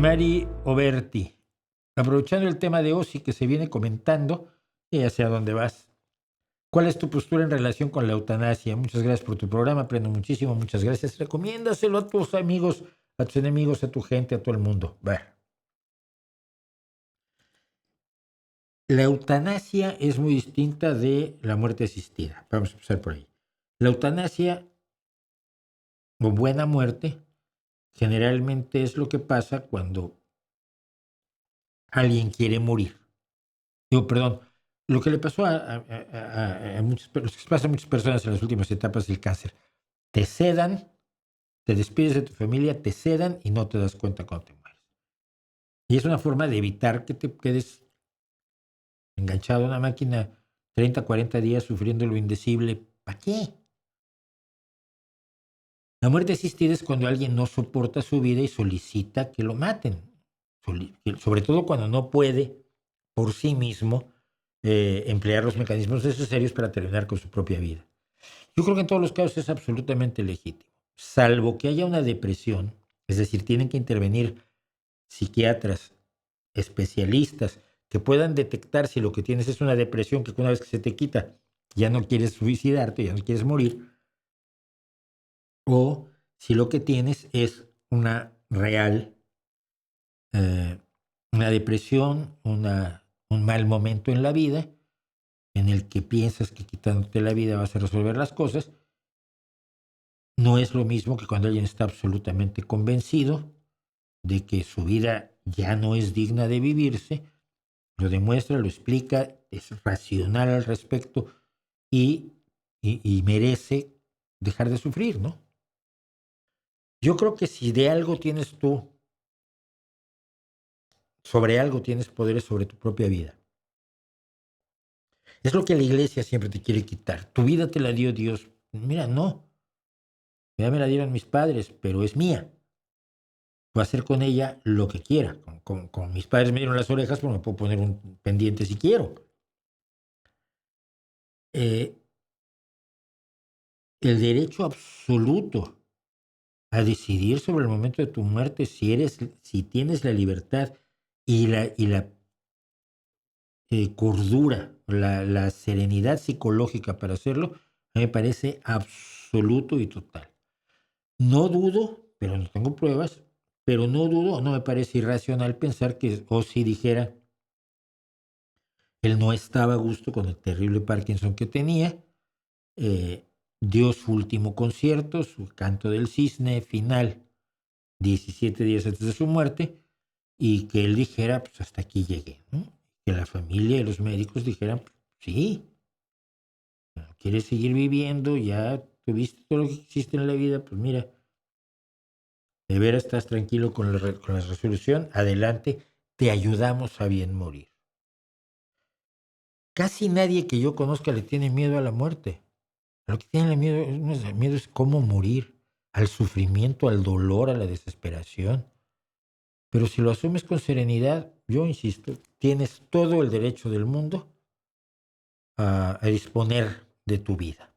Mari Oberti, aprovechando el tema de Ozzy que se viene comentando, y hacia dónde vas. ¿Cuál es tu postura en relación con la eutanasia? Muchas gracias por tu programa, aprendo muchísimo, muchas gracias. Recomiéndaselo a tus amigos, a tus enemigos, a tu gente, a todo el mundo. La eutanasia es muy distinta de la muerte asistida. Vamos a empezar por ahí. La eutanasia o buena muerte generalmente es lo que pasa cuando alguien quiere morir. Perdón, lo que le pasó a muchas, lo que pasa a muchas personas en las últimas etapas del cáncer. Te sedan, te despides de tu familia, te sedan y no te das cuenta cuando te mueres. Y es una forma de evitar que te quedes enganchado a una máquina 30, 40 días sufriendo lo indecible. ¿Para qué? La muerte asistida es cuando alguien no soporta su vida y solicita que lo maten. Sobre todo cuando no puede por sí mismo emplear los mecanismos necesarios para terminar con su propia vida. Yo creo que en todos los casos es absolutamente legítimo, salvo que haya una depresión, es decir, tienen que intervenir psiquiatras, especialistas, que puedan detectar si lo que tienes es una depresión que una vez que se te quita ya no quieres suicidarte, ya no quieres morir, o si lo que tienes es una real, una depresión, un mal momento en la vida, en el que piensas que quitándote la vida vas a resolver las cosas. No es lo mismo que cuando alguien está absolutamente convencido de que su vida ya no es digna de vivirse, lo demuestra, lo explica, es racional al respecto y merece dejar de sufrir, ¿no? Yo creo que si de algo tienes tú, sobre algo tienes poderes sobre tu propia vida. Es lo que la iglesia siempre te quiere quitar. Tu vida te la dio Dios. Mira, no. Ya me la dieron mis padres, pero es mía. Puedo hacer con ella lo que quiera. Con mis padres me dieron las orejas, pero me puedo poner un pendiente si quiero. El derecho absoluto a decidir sobre el momento de tu muerte, si tienes la libertad y la cordura, la serenidad psicológica para hacerlo, a mí me parece absoluto y total. No dudo, pero no tengo pruebas, pero no dudo, no me parece irracional pensar que Ozzy dijera, él no estaba a gusto con el terrible Parkinson que tenía, dio su último concierto, su Canto del Cisne final, 17 días antes de su muerte, y que él dijera, pues hasta aquí llegué, ¿no? Que la familia y los médicos dijeran, sí, quieres seguir viviendo, ya tuviste todo lo que hiciste en la vida, pues mira, de veras estás tranquilo con la resolución, adelante, te ayudamos a bien morir. Casi nadie que yo conozca le tiene miedo a la muerte. Lo que tiene miedo es cómo morir, al sufrimiento, al dolor, a la desesperación. Pero si lo asumes con serenidad, yo insisto, tienes todo el derecho del mundo a disponer de tu vida.